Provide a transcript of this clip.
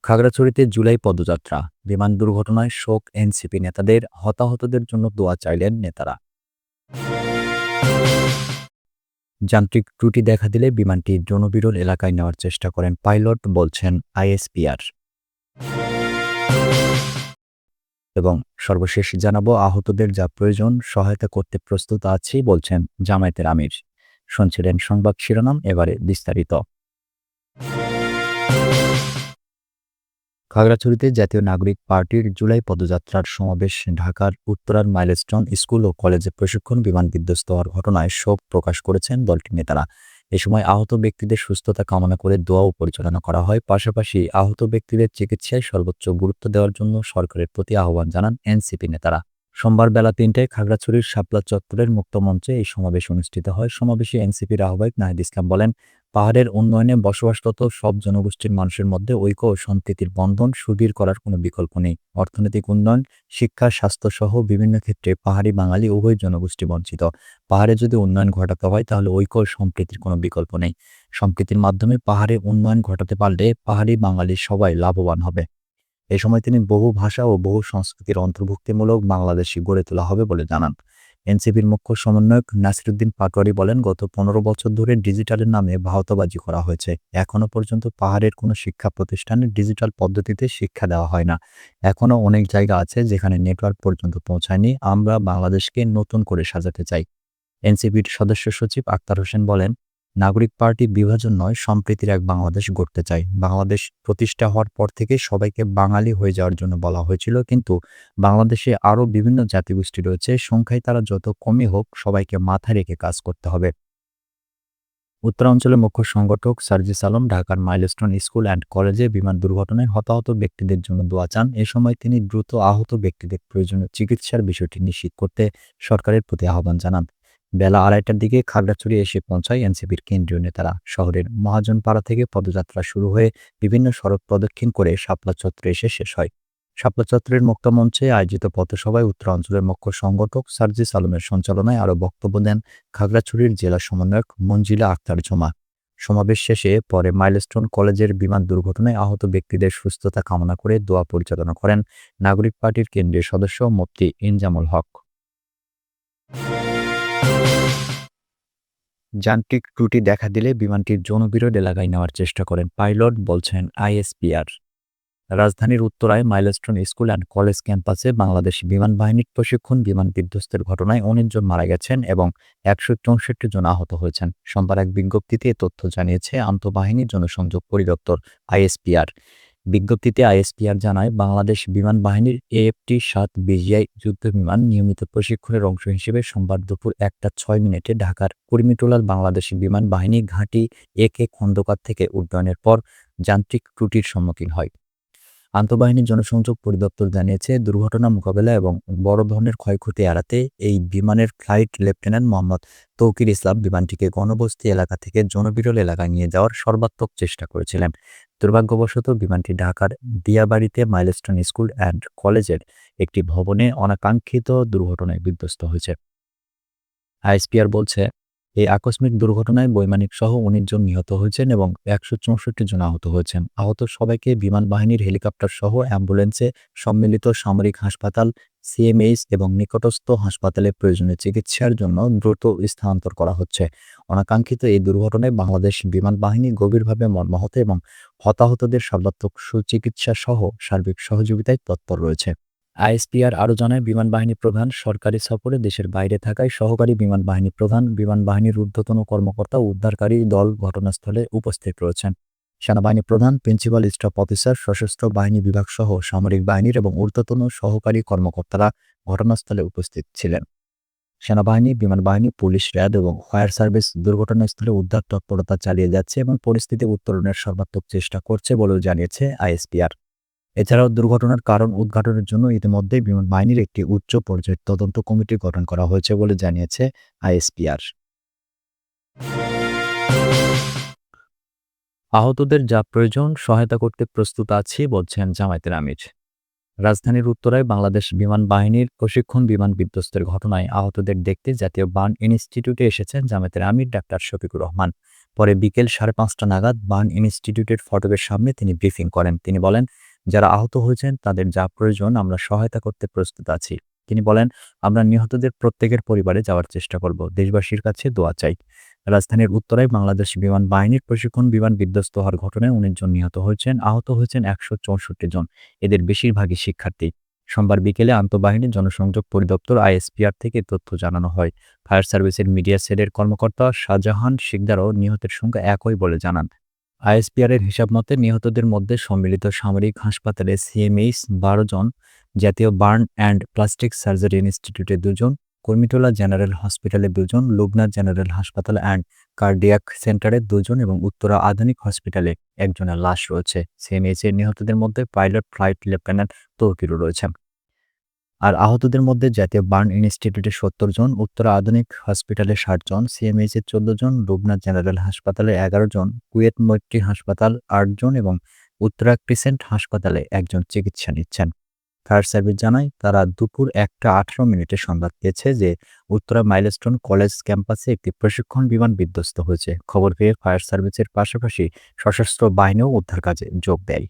খাগড়াছড়িতে জুলাই পদযাত্রা, বিমান দুর্ঘটনায় শোক এনসিপি নেতাদের, হতাহতদের জন্য দোয়া চাইলেন নেতারা। যান্ত্রিক ত্রুটি দেখা দিলে বিমানটি জনবিরল এলাকায় নেওয়ার চেষ্টা করেন পাইলট, বলছেন আইএসপিআর। এবং সর্বশেষ জানাবো, আহতদের যা প্রয়োজন সহায়তা করতে প্রস্তুত আছি, বলছেন জামায়াতের আমির। শুনছিলেন সংবাদ শিরোনাম, এবারে বিস্তারিত। খাগড়াছড়িতে জাতীয় নাগরিক পার্টির জুলাই পদযাত্রার সমাবেশ। ঢাকার উত্তরার মাইলস্টোন স্কুল ও কলেজে প্রশিক্ষণ বিমান বিধ্বস্ত হওয়ার ঘটনায় শোক প্রকাশ করেছেন দলটির নেতারা। এ সময় আহত ব্যক্তিদের সুস্থতা কামনা করে দোয়াও পরিচালনা করা হয়। পাশাপাশি আহত ব্যক্তিদের চিকিৎসায় সর্বোচ্চ গুরুত্ব দেওয়ার জন্য সরকারের প্রতি আহ্বান জানান এনসিপি নেতারা। সোমবার বেলা ৩টায় খাগড়াছড়ির শাপলা চত্বরের মুক্তমঞ্চে এই সমাবেশ অনুষ্ঠিত হয়। সমাবেশে এনসিপির আহ্বায়ক নাহিদ ইসলাম বলেন, পাহাড়ের উন্নয়নে বসবাসরত সব জনগোষ্ঠীর মানুষের মধ্যে ঐক্য ও সম্প্রীতির বন্ধন সুদৃঢ় করার কোনো বিকল্প নেই। অর্থনৈতিক উন্নয়ন, শিক্ষা, স্বাস্থ্যসহ বিভিন্ন ক্ষেত্রে পাহাড়ি বাঙালি উভয় জনগোষ্ঠী বঞ্চিত। পাহাড়ে যদি উন্নয়ন ঘটাতে হয় তাহলে ঐক্য ও সম্প্রীতির কোনো বিকল্প নেই। সম্প্রীতির মাধ্যমে পাহাড়ে উন্নয়ন ঘটাতে পারলে পাহাড়ি বাঙালি সবাই লাভবান হবে। এ সময় তিনি বহু ভাষা ও বহু সংস্কৃতির অন্তর্ভুক্তিমূলক বাংলাদেশী গড়ে তোলা হবে বলে জানান। এনসিপির মুখ্য সমন্বয়ক নাসিরুদ্দিন পাটোয়ারি বলেন, গত ১৫ বছর ধরে ডিজিটালের নামে ভাওতাবাজি করা হয়েছে। এখনো পর্যন্ত পাহাড়ের কোনো শিক্ষা প্রতিষ্ঠানে ডিজিটাল পদ্ধতিতে শিক্ষা দেওয়া হয় না। এখনো অনেক জায়গা আছে যেখানে নেটওয়ার্ক পর্যন্ত পৌঁছায়নি। আমরা বাংলাদেশকে নতুন করে সাজাতে চাই। এনসিপির সদস্য সচিব আক্তার হোসেন বলেন, নাগরিক পার্টি বিভাজন নয়, সম্প্রীতির এক বাংলাদেশ গড়তে চাই। বাংলাদেশ প্রতিষ্ঠা হওয়ার পর থেকে সবাইকে বাঙালি হয়ে যাওয়ার জন্য বলা হয়েছিল, কিন্তু বাংলাদেশে আরও বিভিন্ন জাতিগোষ্ঠী রয়েছে। সংখ্যায় তারা যত কমই হোক, সবাইকে মাথায় রেখে কাজ করতে হবে। উত্তরাঞ্চলের মুখ্য সংগঠক সার্জিস আলম ঢাকার মাইলস্টোন স্কুল অ্যান্ড কলেজে বিমান দুর্ঘটনায় হতাহত ব্যক্তিদের জন্য দোয়া চান। এ সময় তিনি দ্রুত আহত ব্যক্তিদের প্রয়োজনীয় চিকিৎসার বিষয়টি নিশ্চিত করতে সরকারের প্রতি আহ্বান জানান। বেলা ২:৩০টার দিকে খাগড়াছড়ি এসে পৌঁছায় এনসিপির কেন্দ্রীয় নেতারা। শহরের মহাজনপাড়া থেকে পদযাত্রা শুরু হয়ে বিভিন্ন সড়ক প্রদক্ষিণ করে শাপলা চত্বরে এসে শেষ হয়। শাপলা চত্বরের মুক্তমঞ্চে আয়োজিত পথসভায় উত্তরাঞ্চলের মুখ্য সংগঠক সার্জিস আলমের সঞ্চালনায় আরও বক্তব্য দেন খাগড়াছড়ির জেলা সমন্বয়ক মঞ্জিলা আক্তার জমা। সমাবেশ শেষে পরে মাইলস্টোন কলেজের বিমান দুর্ঘটনায় আহত ব্যক্তিদের সুস্থতা কামনা করে দোয়া পরিচালনা করেন নাগরিক পার্টির কেন্দ্রীয় সদস্য মুফতি ইনজামুল হক। যান্ত্রিক ত্রুটি দেখা দিলে বিমানটির জনবিরল এলাকায় নেওয়ার চেষ্টা করেন পাইলট, বলছেন আইএসপিআর। রাজধানীর উত্তরায় মাইলস্টোন স্কুল অ্যান্ড কলেজ ক্যাম্পাসে বাংলাদেশ বিমান বাহিনীর প্রশিক্ষণ বিমান বিধ্বস্তের ঘটনায় ১৯ জন মারা গেছেন এবং ১৬৪ জন আহত হয়েছেন। সোমবার এক বিজ্ঞপ্তিতে এ তথ্য জানিয়েছে আন্তঃবাহিনী জনসংযোগ পরিদপ্তর আইএসপিআর। বিজ্ঞপ্তিতে আইএসপিআর জানায়, বাংলাদেশ বিমান বাহিনীর AFT-৭ বিজিআই যুদ্ধবিমান নিয়মিত প্রশিক্ষণের অংশ হিসেবে সোমবার দুপুর ১টা ৬ মিনিটে ঢাকার কুর্মিটোলার বাংলাদেশ বিমান বাহিনী ঘাঁটি AK খন্দকার থেকে উড্ডয়নের পর যান্ত্রিক ত্রুটির সম্মুখীন হয়। আন্তঃবাহিনী জনসংযোগ পরিদপ্তর জানিয়েছে, দুর্ঘটনা মোকাবেলা এবং বড় ধরনের ক্ষয়ক্ষতি এড়াতে এই বিমানের ফ্লাইট লেফটেন্যান্ট মোহাম্মদ তৌকির ইসলাম বিমানটিকে গণবস্তি এলাকা থেকে জনবিরল এলাকায় নিয়ে যাওয়ার সর্বাত্মক চেষ্টা করেছিলেন। দুর্ভাগ্যবশত বিমানটি ঢাকার দিয়াবাড়িতে মাইলস্টোন স্কুল অ্যান্ড কলেজের একটি ভবনে অনাকাঙ্ক্ষিত দুর্ঘটনায় বিধ্বস্ত হয়েছে। আইএসপিআর বলছে, এই আকস্মিক দুর্ঘটনায় বৈমানিক সহ ১৯ জন নিহত হয়েছেন এবং ১৬৪ জন আহত হয়েছেন। আহত সবাইকে বিমান বাহিনীর হেলিকপ্টার সহ অ্যাম্বুলেন্সে সম্মিলিত সামরিক হাসপাতাল CMH এবং নিকটস্থ হাসপাতালে প্রয়োজনীয় চিকিৎসার জন্য দ্রুত স্থানান্তর করা হচ্ছে। অনাকাঙ্ক্ষিত এই দুর্ঘটনায় বাংলাদেশ বিমান বাহিনী গভীরভাবে মর্মাহত এবং হতাহতদের সর্বাত্মক সুচিকিৎসা সহ সার্বিক সহযোগিতায় তৎপর রয়েছে। আইএসপিআর আরও জানায়, বিমান বাহিনী প্রধান সরকারি সফরে দেশের বাইরে থাকায় সহকারী বিমান বাহিনী প্রধান, বিমান বাহিনীর ঊর্ধ্বতন কর্মকর্তা ও উদ্ধারকারী দল ঘটনাস্থলে উপস্থিত রয়েছেন। সেনাবাহিনী প্রধান, প্রিন্সিপাল স্টাফ অফিসার, সশস্ত্র বাহিনী বিভাগ সহ সামরিক বাহিনীর এবং ঊর্ধ্বতন সহকারী কর্মকর্তারা ঘটনাস্থলে উপস্থিত ছিলেন। সেনাবাহিনী, বিমান বাহিনী, পুলিশ, র্যাব এবং ফায়ার সার্ভিস দুর্ঘটনাস্থলে উদ্ধার তৎপরতা চালিয়ে যাচ্ছে এবং পরিস্থিতি উত্তরণের সর্বাত্মক চেষ্টা করছে বলেও জানিয়েছে আইএসপিআর। এছাড়াও দুর্ঘটনার কারণ উদ্ঘাটনের জন্য ইতিমধ্যেই বিমান বাহিনীর একটি উচ্চ পর্যায়ের তদন্ত কমিটি গঠন করা হয়েছে বলে জানিয়েছে আইএসপিআর। আহতদের যা প্রয়োজন সহায়তা করতে প্রস্তুত আছি, বলছেন জামায়াতের আমির। রাজধানীর উত্তরায় বাংলাদেশ বিমান বাহিনীর প্রশিক্ষণ বিমান বিধ্বস্তের ঘটনায় আহতদের দেখতে জাতীয় বার্ন ইনস্টিটিউটে এসেছেন জামায়াতের আমির ডাক্তার শফিকুর রহমান। পরে বিকেল 5:30 নাগাদ বার্ন ইনস্টিটিউটের ফটকের সামনে তিনি ব্রিফিং করেন। তিনি বলেন, যারা আহত হয়েছেন তাদের যা প্রয়োজন আমরা সহায়তা করতে প্রস্তুত আছি। তিনি বলেন, আমরা নিহতদের প্রত্যেকের পরিবারে যাওয়ার চেষ্টা করব। দেশবাসীর কাছে দোয়া চাই। রাজধানীর উত্তরায় বাংলাদেশ বিমান বাহিনীর প্রশিক্ষণ বিমান বিধ্বস্ত হওয়ার ঘটনায় ১৯ জন নিহত হয়েছেন, আহত হয়েছেন ১৬৪ জন। এদের বেশিরভাগই শিক্ষার্থী। সোমবার বিকেলে আন্তঃবাহিনী জনসংযোগ পরিদপ্তর আইএসপিআর থেকে তথ্য জানানো হয়। ফায়ার সার্ভিসের মিডিয়া সেলের কর্মকর্তা শাহজাহান শিকদারও নিহতের সংখ্যা একই বলে জানান। আইএসপিআরের হিসাব মতে নিহতদের মধ্যে সম্মিলিত সামরিক হাসপাতালে সিএমএইচ ১২ জন, জাতীয় বার্ন অ্যান্ড প্লাস্টিক সার্জারি ইনস্টিটিউটে ২ জন, কুর্মিটোলা জেনারেল হসপিটালে ২ জন, লুবনা জেনারেল হাসপাতাল অ্যান্ড কার্ডিয়াক সেন্টারে ২ জন এবং উত্তরা আধুনিক হসপিটালে ১ জনের লাশ রয়েছে। সিএমএইচের নিহতদের মধ্যে পাইলট ফ্লাইট লেফটেন্যান্ট তৌকিরও রয়েছেন। আর আহতদের মধ্যে জাতীয় বার্ন ইনস্টিটিউটে ৭০ জন, উত্তরা আধুনিক হসপিটালে ৬০ জন, সিএমএইচে ১৪ জন, লুবনা জেনারেল হাসপাতালে ১১ জন, কুয়েত মৈত্রী হাসপাতাল ৮ জন এবং উত্তরা ক্রিসেন্ট হাসপাতালে ১ জন চিকিৎসা নিচ্ছেন। ফায়ার সার্ভিস জানায়, তারা দুপুর ১টা ১৮ সংবাদ পেয়েছে যে উত্তরা মাইলস্টোন কলেজ ক্যাম্পাসে একটি প্রশিক্ষণ বিমান বিধ্বস্ত হয়েছে। খবর পেয়ে ফায়ার সার্ভিসের পাশাপাশি সশস্ত্র বাহিনীও উদ্ধার কাজে যোগ দেয়।